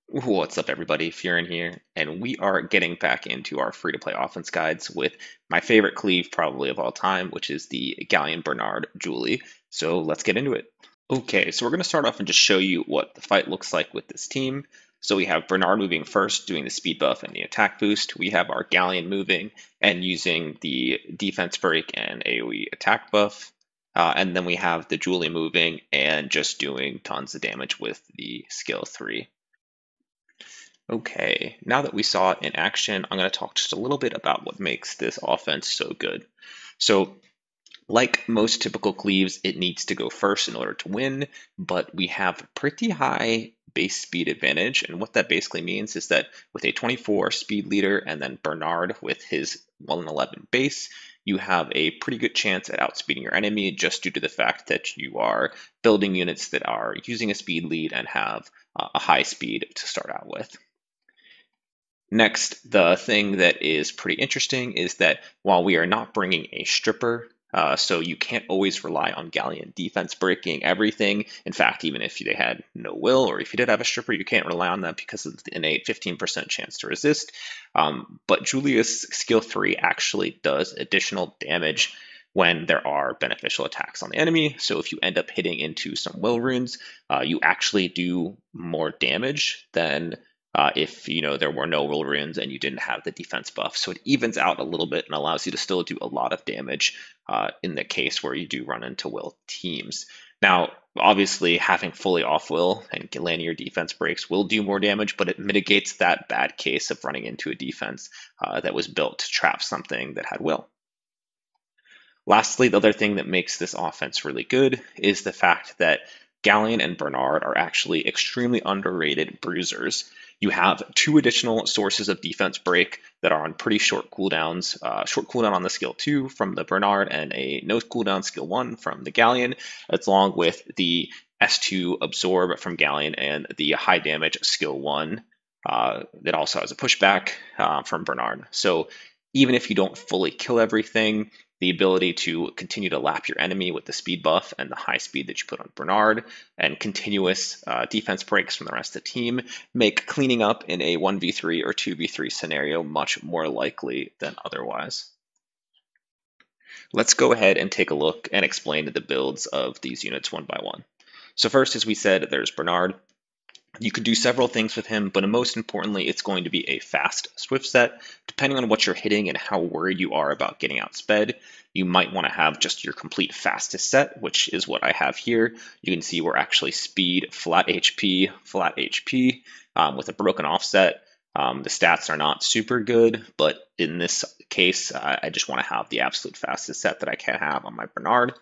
What's up, everybody? Furin here, and we are getting back into our free-to-play offense guides with my favorite cleave probably of all time, which is the Galleon Bernard Julie. So let's get into it. Okay, so we're going to start off and just show you what the fight looks like with this team. So we have Bernard moving first, doing the speed buff and the attack boost. We have our Galleon moving and using the defense break and AoE attack buff. And then we have the Julie moving and just doing tons of damage with the skill 3. Okay, now that we saw it in action, I'm going to talk just a little bit about what makes this offense so good. So, like most typical cleaves, it needs to go first in order to win, but we have pretty high base speed advantage. And what that basically means is that with a 24 speed leader and then Bernard with his 111 base, you have a pretty good chance at outspeeding your enemy just due to the fact that you are building units that are using a speed lead and have a high speed to start out with. Next, the thing that is pretty interesting is that while we are not bringing a stripper, so you can't always rely on Galleon defense breaking everything. In fact, even if they had no will, or if you did have a stripper, you can't rely on that because of the innate 15% chance to resist. But Julius skill 3 actually does additional damage when there are beneficial attacks on the enemy. So if you end up hitting into some will runes, you actually do more damage than if there were no will runes and you didn't have the defense buff. So it evens out a little bit and allows you to still do a lot of damage in the case where you do run into will teams. Now, obviously, having fully off will and landing your defense breaks will do more damage, but it mitigates that bad case of running into a defense that was built to trap something that had will. Lastly, the other thing that makes this offense really good is the fact that Galleon and Bernard are actually extremely underrated bruisers. You have two additional sources of defense break that are on pretty short cooldowns. Short cooldown on the skill 2 from the Bernard and a no cooldown skill 1 from the Galleon, along with the S2 absorb from Galleon and the high damage skill 1 that also has a pushback from Bernard. So even if you don't fully kill everything, the ability to continue to lap your enemy with the speed buff and the high speed that you put on Bernard, and continuous defense breaks from the rest of the team make cleaning up in a 1v3 or 2v3 scenario much more likely than otherwise. Let's go ahead and take a look and explain the builds of these units one by one. So first, as we said, there's Bernard. You could do several things with him, but most importantly, it's going to be a fast Swift set. Depending on what you're hitting and how worried you are about getting outsped, you might want to have just your complete fastest set, which is what I have here. You can see we're actually speed, flat HP, with a broken offset. The stats are not super good, but in this case, I just want to have the absolute fastest set that I can have on my Bernard.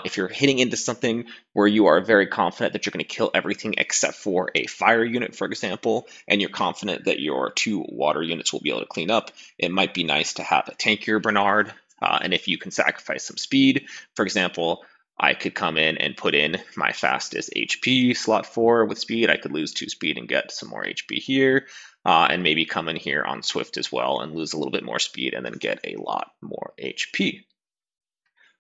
If you're hitting into something where you are very confident that you're going to kill everything except for a fire unit, for example, and you're confident that your two water units will be able to clean up, it might be nice to have a tankier Bernard. And if you can sacrifice some speed, for example, I could come in and put in my fastest HP slot 4 with speed. I could lose 2 speed and get some more HP here. And maybe come in here on Swift as well and lose a little bit more speed and then get a lot more HP.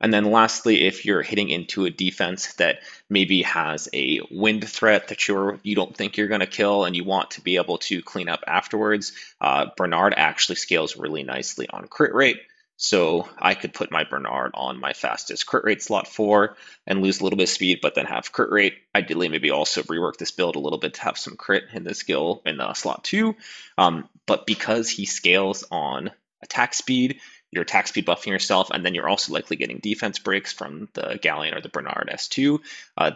And then lastly, if you're hitting into a defense that maybe has a wind threat that you don't think you're going to kill and you want to be able to clean up afterwards, Bernard actually scales really nicely on crit rate. So I could put my Bernard on my fastest crit rate slot 4 and lose a little bit of speed, but then have crit rate. Ideally, maybe also rework this build a little bit to have some crit in the skill in slot 2. But because he scales on attack speed, your attack speed buffing yourself, and then you're also likely getting defense breaks from the Galleon or the Bernard S2.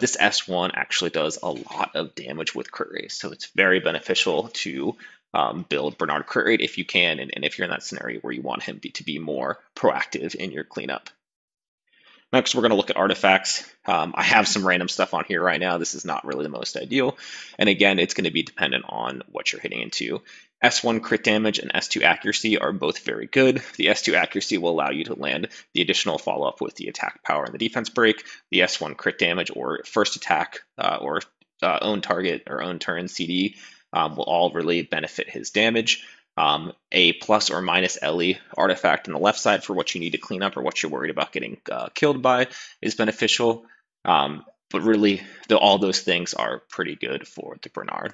This S1 actually does a lot of damage with crit rate, so it's very beneficial to build Bernard crit rate if you can, and if you're in that scenario where you want him to be more proactive in your cleanup. Next, we're going to look at artifacts. I have some random stuff on here right now. This is not really the most ideal. And again, it's going to be dependent on what you're hitting into. S1 crit damage and S2 accuracy are both very good. The S2 accuracy will allow you to land the additional follow-up with the attack power and the defense break. The S1 crit damage or first attack or own target or own turn CD will all really benefit his damage. A plus or minus LE artifact on the left side for what you need to clean up or what you're worried about getting killed by is beneficial. But really, all those things are pretty good for the Bernard.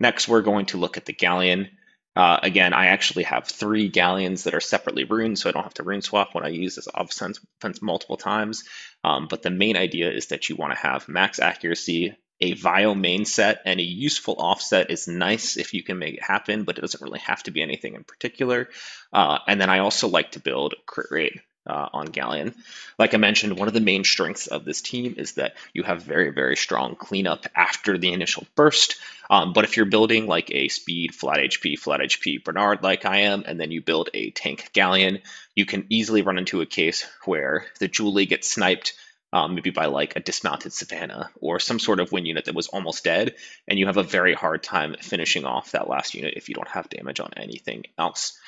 Next, we're going to look at the Galleon. Again, I actually have 3 Galleons that are separately runed, so I don't have to rune swap when I use this offense multiple times. But the main idea is that you want to have max accuracy, a Vio main set, and a useful offset is nice if you can make it happen, but it doesn't really have to be anything in particular. And then I also like to build crit rate on Galleon. Like I mentioned, one of the main strengths of this team is that you have very, very strong cleanup after the initial burst. But if you're building like a speed, flat HP Bernard like I am, and then you build a tank Galleon, you can easily run into a case where the Julie gets sniped maybe by like a dismounted Savannah or some sort of win unit that was almost dead, and you have a very hard time finishing off that last unit if you don't have damage on anything else.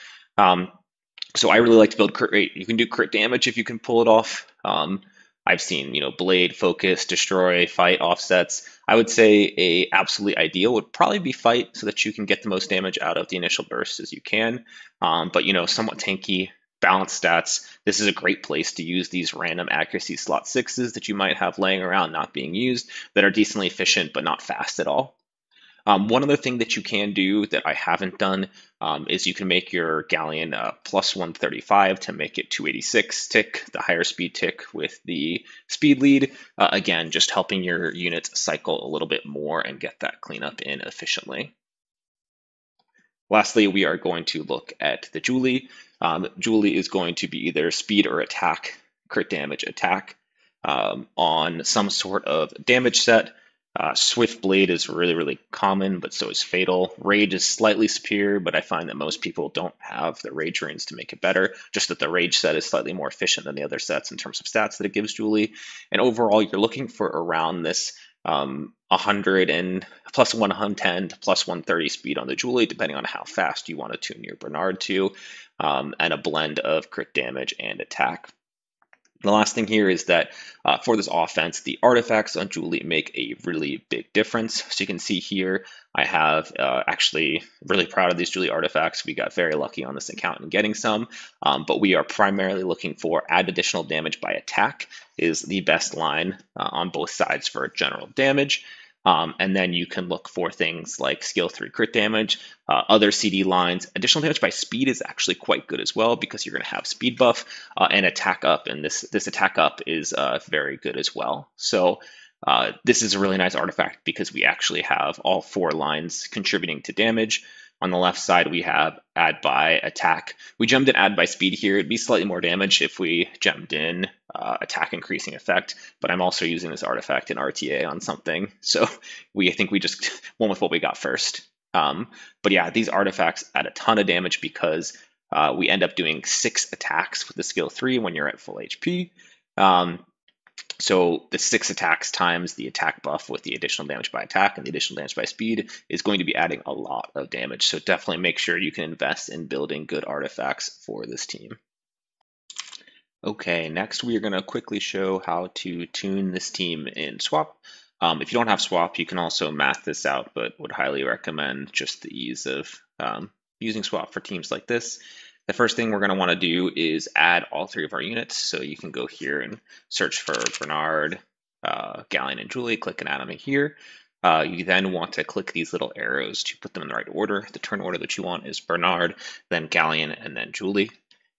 So I really like to build crit rate. You can do crit damage if you can pull it off. I've seen, blade, focus, destroy, fight, offsets. I would say a absolutely ideal would probably be fight so that you can get the most damage out of the initial burst as you can. But somewhat tanky, balanced stats. This is a great place to use these random accuracy slot 6s that you might have laying around not being used that are decently efficient but not fast at all. One other thing that you can do that I haven't done is you can make your Galleon plus 135 to make it 286 tick, the higher speed tick with the speed lead. Again, just helping your units cycle a little bit more and get that cleanup in efficiently. Lastly, we are going to look at the Julie. Julie is going to be either speed or attack, crit damage attack on some sort of damage set. Swift Blade is really, really common, but so is Fatal. Rage is slightly superior, but I find that most people don't have the Rage runes to make it better, just that the Rage set is slightly more efficient than the other sets in terms of stats that it gives Julie. And overall, you're looking for around this 100 and plus 110 to plus 130 speed on the Julie, depending on how fast you want to tune your Bernard to, and a blend of crit damage and attack. The last thing here is that for this offense, the artifacts on Julie make a really big difference. So you can see here, I have actually really proud of these Julie artifacts. We got very lucky on this account in getting some, but we are primarily looking for add additional damage by attack is the best line on both sides for general damage. And then you can look for things like skill 3 crit damage, other CD lines. Additional damage by speed is actually quite good as well because you're going to have speed buff and attack up, and this attack up is very good as well. So this is a really nice artifact because we actually have all 4 lines contributing to damage. On the left side, we have add by attack. We gemmed in add by speed here. It'd be slightly more damage if we gemmed in attack increasing effect, but I'm also using this artifact in RTA on something. So I think we just went with what we got first. But yeah, these artifacts add a ton of damage because we end up doing 6 attacks with the skill 3 when you're at full HP. So the 6 attacks times the attack buff with the additional damage by attack and the additional damage by speed is going to be adding a lot of damage. So definitely make sure you can invest in building good artifacts for this team. Okay, next we are going to quickly show how to tune this team in Swap. If you don't have Swap, you can also math this out, but would highly recommend just the ease of using Swap for teams like this. The first thing we're going to want to do is add all 3 of our units. So you can go here and search for Bernard, Galleon, and Julie, click and add them here. You then want to click these little arrows to put them in the right order. The turn order that you want is Bernard, then Galleon, and then Julie.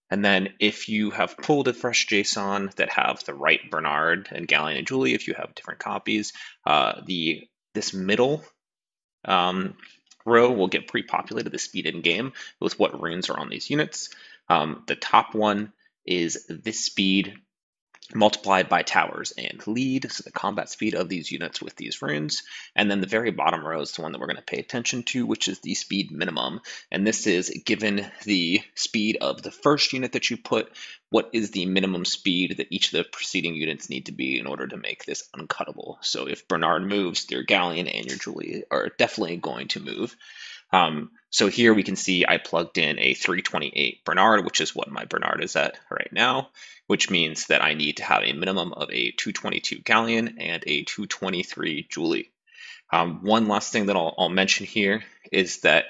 And then if you have pulled a fresh JSON that have the right Bernard and Galleon and Julie, if you have different copies, this middle row will get pre-populated, the speed in game, with what runes are on these units. The top one is this speed multiplied by towers and lead, so the combat speed of these units with these runes. And then the very bottom row is the one that we're going to pay attention to, which is the speed minimum. And this is given the speed of the first unit that you put, what is the minimum speed that each of the preceding units need to be in order to make this uncuttable. So if Bernard moves, your Galleon and your Julie are definitely going to move. So here we can see I plugged in a 328 Bernard, which is what my Bernard is at right now, which means that I need to have a minimum of a 222 Galleon and a 223 Julie. One last thing that I'll mention here is that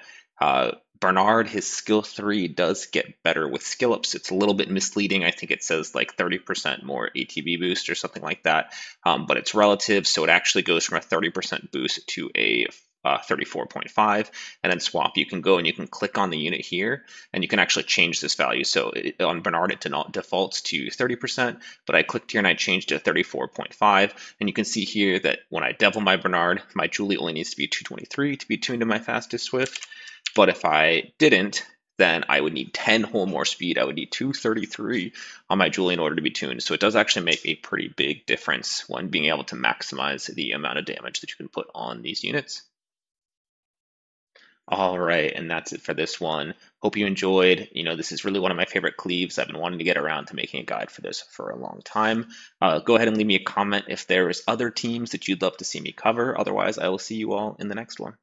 Bernard, his skill 3 does get better with skill ups. It's a little bit misleading. I think it says like 30% more ATB boost or something like that, but it's relative. So it actually goes from a 30% boost to a 34.5, and then swap. You can go and you can click on the unit here, and you can actually change this value. So on Bernard, it defaults to 30%, but I clicked here and I changed to 34.5, and you can see here that when I devil my Bernard, my Julie only needs to be 223 to be tuned to my fastest Swift. But if I didn't, then I would need 10 whole more speed. I would need 233 on my Julie in order to be tuned. So it does actually make a pretty big difference when being able to maximize the amount of damage that you can put on these units. All right, and that's it for this one. Hope you enjoyed. This is really one of my favorite cleaves. I've been wanting to get around to making a guide for this for a long time. Go ahead and leave me a comment if there is other teams that you'd love to see me cover. Otherwise, I will see you all in the next one.